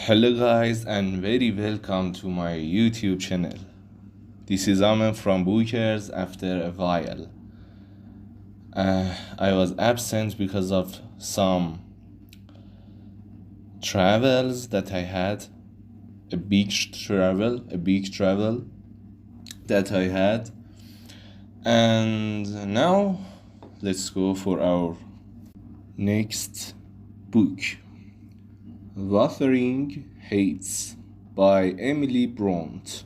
Hello guys and very welcome to my YouTube channel. This is Amen from Bookers after a while. I was absent because of some travels that I had, a big travel that I had. And now let's go for our next book. Wuthering Heights by Emily Bront.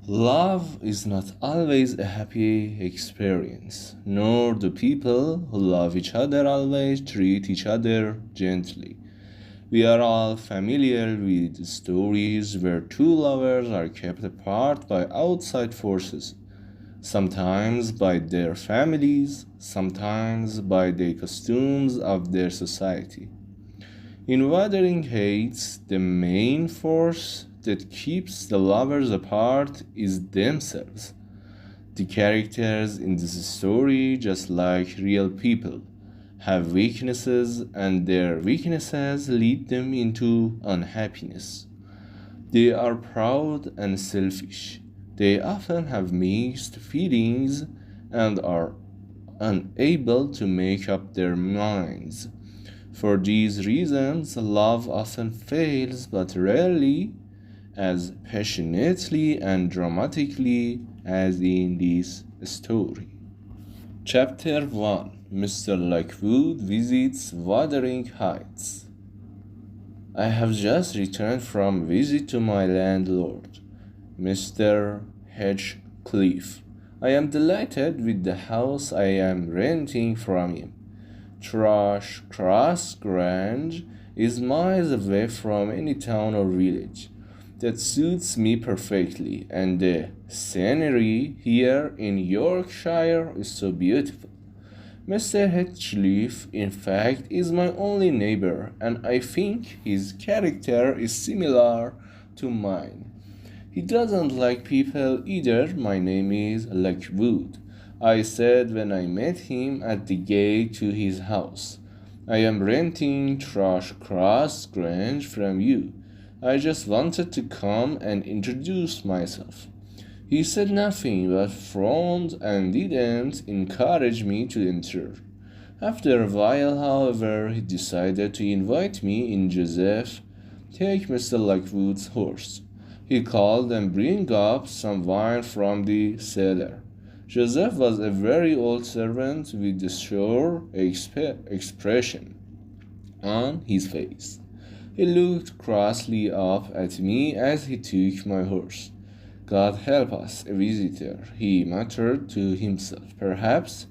Love is not always a happy experience, nor do people who love each other always treat each other gently. We are all familiar with stories where two lovers are kept apart by outside forces, sometimes by their families, sometimes by the costumes of their society. In Wuthering Heights, the main force that keeps the lovers apart is themselves. The characters in this story, just like real people, have weaknesses, and their weaknesses lead them into unhappiness. They are proud and selfish. They often have mixed feelings and are unable to make up their minds. For these reasons, love often fails, but rarely as passionately and dramatically as in this story. Chapter 1. Mr. Lockwood visits Wuthering Heights. I have just returned from a visit to my landlord, Mr. Hedgecliff. I am delighted with the house I am renting from him. Cross Grange is miles away from any town or village. That suits me perfectly, and the scenery here in Yorkshire is so beautiful. Mr. Hedgecliff, in fact, is my only neighbor, and I think his character is similar to mine. He doesn't like people either. My name is Lockwood, I said when I met him at the gate to his house. I am renting Cross Grange from you. I just wanted to come and introduce myself. He said nothing but frowned and didn't encourage me to enter. After a while, however, he decided to invite me in. Joseph, take Mr. Lockwood's horse, he called, and bring up some wine from the cellar. Joseph was a very old servant with a sure expression on his face. He looked crossly up at me as he took my horse. God help us, a visitor, he muttered to himself. Perhaps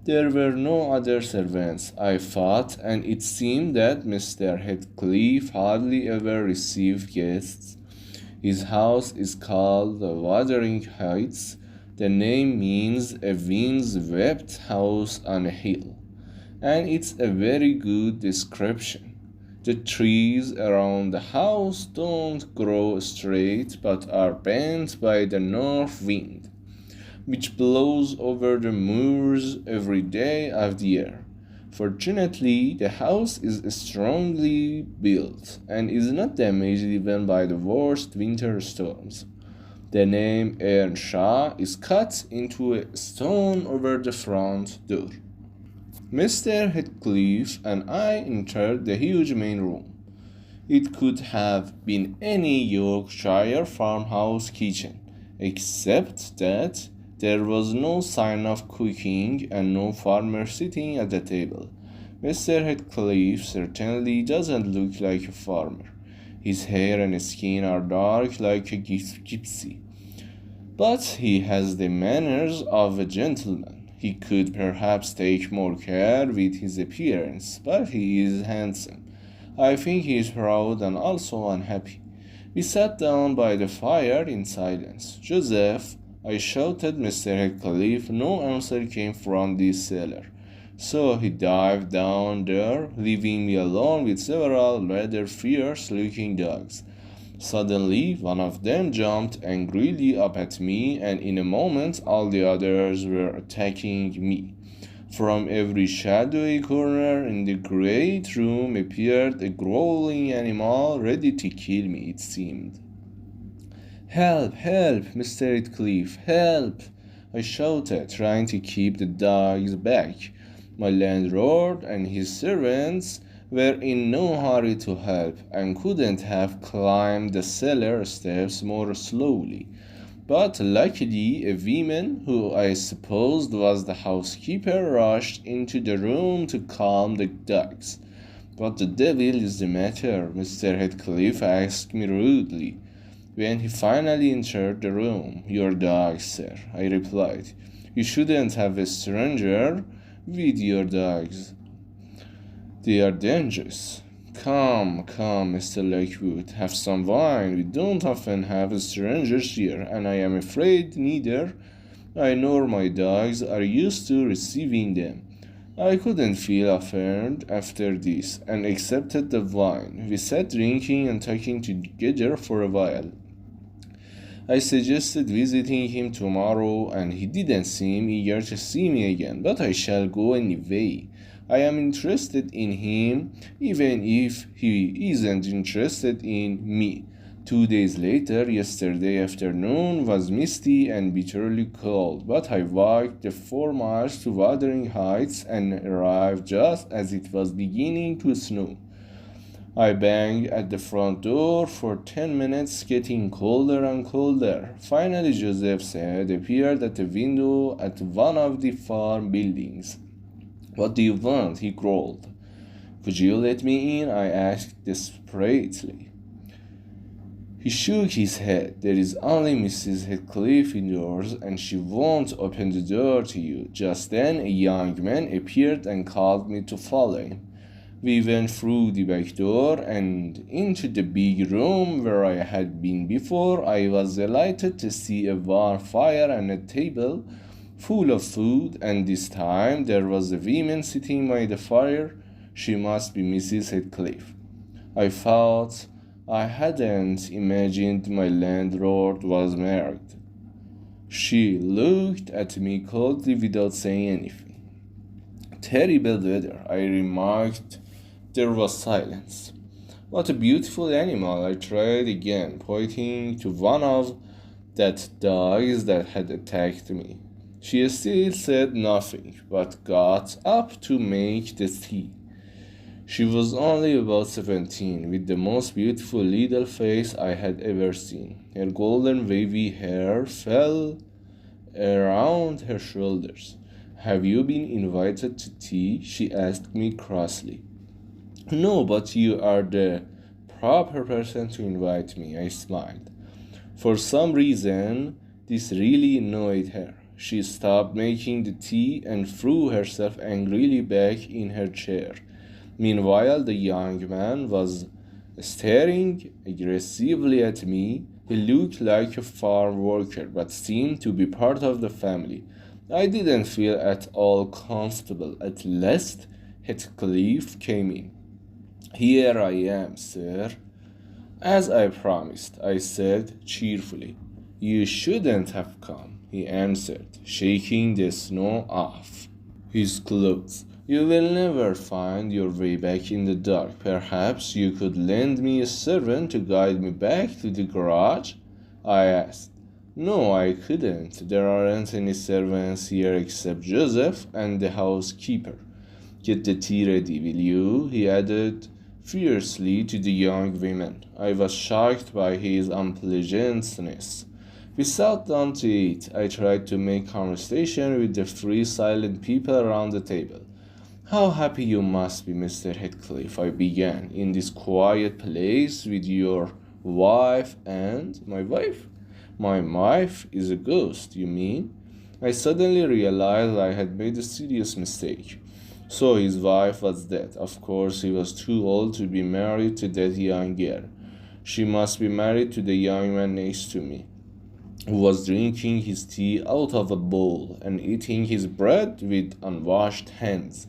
there were no other servants, I thought, and it seemed that Mr. Heathcliff hardly ever received guests. His house is called the Wuthering Heights. The name means a wind-swept house on a hill, and it's a very good description. The trees around the house don't grow straight but are bent by the north wind, which blows over the moors every day of the year. Fortunately, the house is strongly built and is not damaged even by the worst winter storms. The name Earnshaw is cut into a stone over the front door. Mr. Heathcliff and I entered the huge main room. It could have been any Yorkshire farmhouse kitchen, except that there was no sign of cooking and no farmer sitting at the table. Mr. Heathcliff certainly doesn't look like a farmer. His hair and skin are dark like a gypsy, but he has the manners of a gentleman. He could perhaps take more care with his appearance, but he is handsome. I think he is proud and also unhappy. We sat down by the fire in silence. Joseph, I shouted. Mr. Heathcliff. No answer came from the cellar, so he dived down there, leaving me alone with several rather fierce-looking dogs. Suddenly, one of them jumped angrily up at me, and in a moment all the others were attacking me. From every shadowy corner in the great room appeared a growling animal ready to kill me, it seemed. "Help! Help! Mr. Heathcliff! Help!" I shouted, trying to keep the dogs back. My landlord and his servants were in no hurry to help, and couldn't have climbed the cellar steps more slowly. But luckily, a woman, who I supposed was the housekeeper, rushed into the room to calm the dogs. "What the devil is the matter?" Mr. Heathcliff asked me rudely, when he finally entered the room. "Your dogs, sir," I replied. "You shouldn't have a stranger with your dogs. They are dangerous." Come, Mr. Lockwood, have some wine. We don't often have strangers here, and I am afraid neither I nor my dogs are used to receiving them." I couldn't feel offended after this, and accepted the wine. We sat drinking and talking together for a while. I suggested visiting him tomorrow, and he didn't seem eager to see me again, but I shall go anyway. I am interested in him, even if he isn't interested in me. 2 days later, yesterday afternoon was misty and bitterly cold, but I walked the 4 miles to Wuthering Heights and arrived just as it was beginning to snow. I banged at the front door for 10 minutes, getting colder and colder. Finally, Joseph's head appeared at the window at one of the farm buildings. "What do you want?" he growled. "Could you let me in?" I asked desperately. He shook his head. "There is only Mrs. Heathcliff indoors, and she won't open the door to you." Just then a young man appeared and called me to follow him. We went through the back door and into the big room where I had been before. I was delighted to see a warm fire and a table full of food, and this time there was a woman sitting by the fire. She must be Mrs. Heathcliff. I thought I hadn't imagined my landlord was married. She looked at me coldly without saying anything. "Terrible weather," I remarked. There was silence. "What a beautiful animal," I tried again, pointing to one of that dogs that had attacked me. She still said nothing, but got up to make the tea. She was only about 17, with the most beautiful little face I had ever seen. Her golden wavy hair fell around her shoulders. "Have you been invited to tea?" she asked me crossly. "No, but you are the proper person to invite me," I smiled. For some reason, this really annoyed her. She stopped making the tea and threw herself angrily back in her chair. Meanwhile, the young man was staring aggressively at me. He looked like a farm worker, but seemed to be part of the family. I didn't feel at all comfortable. At last, Heathcliff came in. "Here I am, sir." "As I promised," I said cheerfully. "You shouldn't have come," he answered, shaking the snow off his clothes. "You will never find your way back in the dark. Perhaps you could lend me a servant to guide me back to the garage?" I asked. "No, I couldn't. There aren't any servants here except Joseph and the housekeeper. Get the tea ready, will you?" he added fiercely to the young woman. I was shocked by his unpleasantness. We sat down to eat. I tried to make conversation with the 3 silent people around the table. "How happy you must be, Mr. Heathcliff," I began, "in this quiet place with your wife and—" "My wife? My wife is a ghost, you mean?" I suddenly realized I had made a serious mistake. So his wife was dead. Of course, he was too old to be married to that young girl. She must be married to the young man next to me, who was drinking his tea out of a bowl and eating his bread with unwashed hands.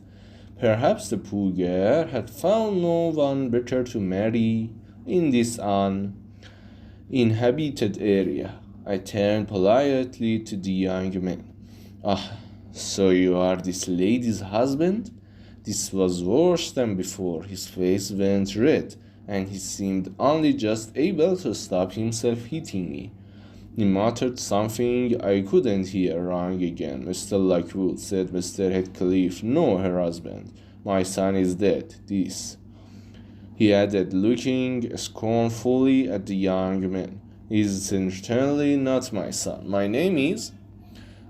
Perhaps the poor girl had found no one better to marry in this uninhabited area. I turned politely to the young man. "Ah, So you are this lady's husband? This was worse than before. His face went red, and he seemed only just able to stop himself hitting me. He muttered something I couldn't hear. Wrong again, Mr. Lockwood, said Mr. Heathcliff. No, her husband. My son is dead. This, he added, looking scornfully at the young man, is certainly not my son. My name is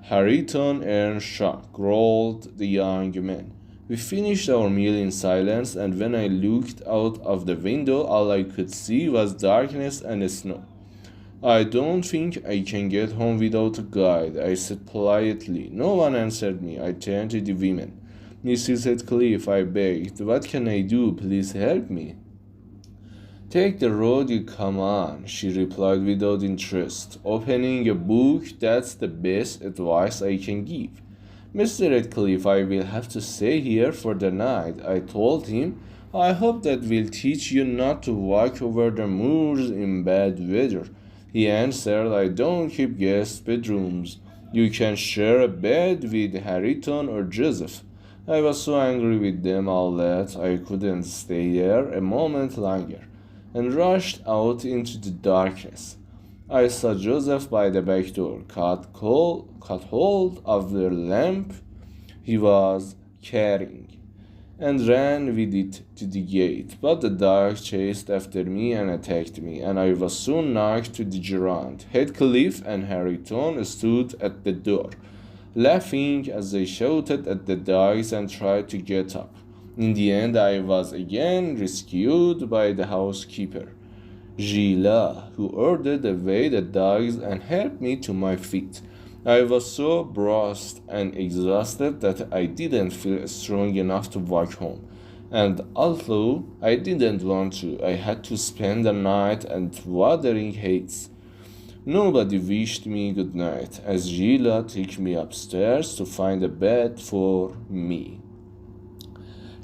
Harrington Earnshaw, growled the young man. We finished our meal in silence, and when I looked out of the window, all I could see was darkness and snow. I don't think I can get home without a guide, I said politely. No one answered me. I turned to the women. Mrs. Heathcliff, I begged, what can I do? Please help me. Take the road you come on, she replied without interest. Opening a book, that's the best advice I can give. Mr. Radcliffe, I will have to stay here for the night, I told him. I hope that will teach you not to walk over the moors in bad weather. He answered, I don't keep guest bedrooms. You can share a bed with Harrington or Joseph. I was so angry with them all that I couldn't stay there a moment longer, and rushed out into the darkness. I saw Joseph by the back door, caught hold of the lamp he was carrying, and ran with it to the gate. But the dog chased after me and attacked me, and I was soon knocked to the ground. Heathcliff and Harrington stood at the door, laughing as they shouted at the dogs and tried to get up. In the end, I was again rescued by the housekeeper, Gila, who ordered away the dogs and helped me to my feet. I was so bruised and exhausted that I didn't feel strong enough to walk home. And although I didn't want to, I had to spend the night at Wuthering Heights. Nobody wished me good night as Gila took me upstairs to find a bed for me.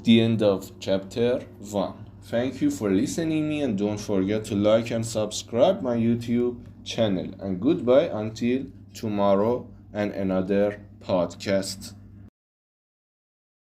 The end of chapter 1. Thank you for listening me, and don't forget to like and subscribe my YouTube channel. And goodbye until tomorrow and another podcast.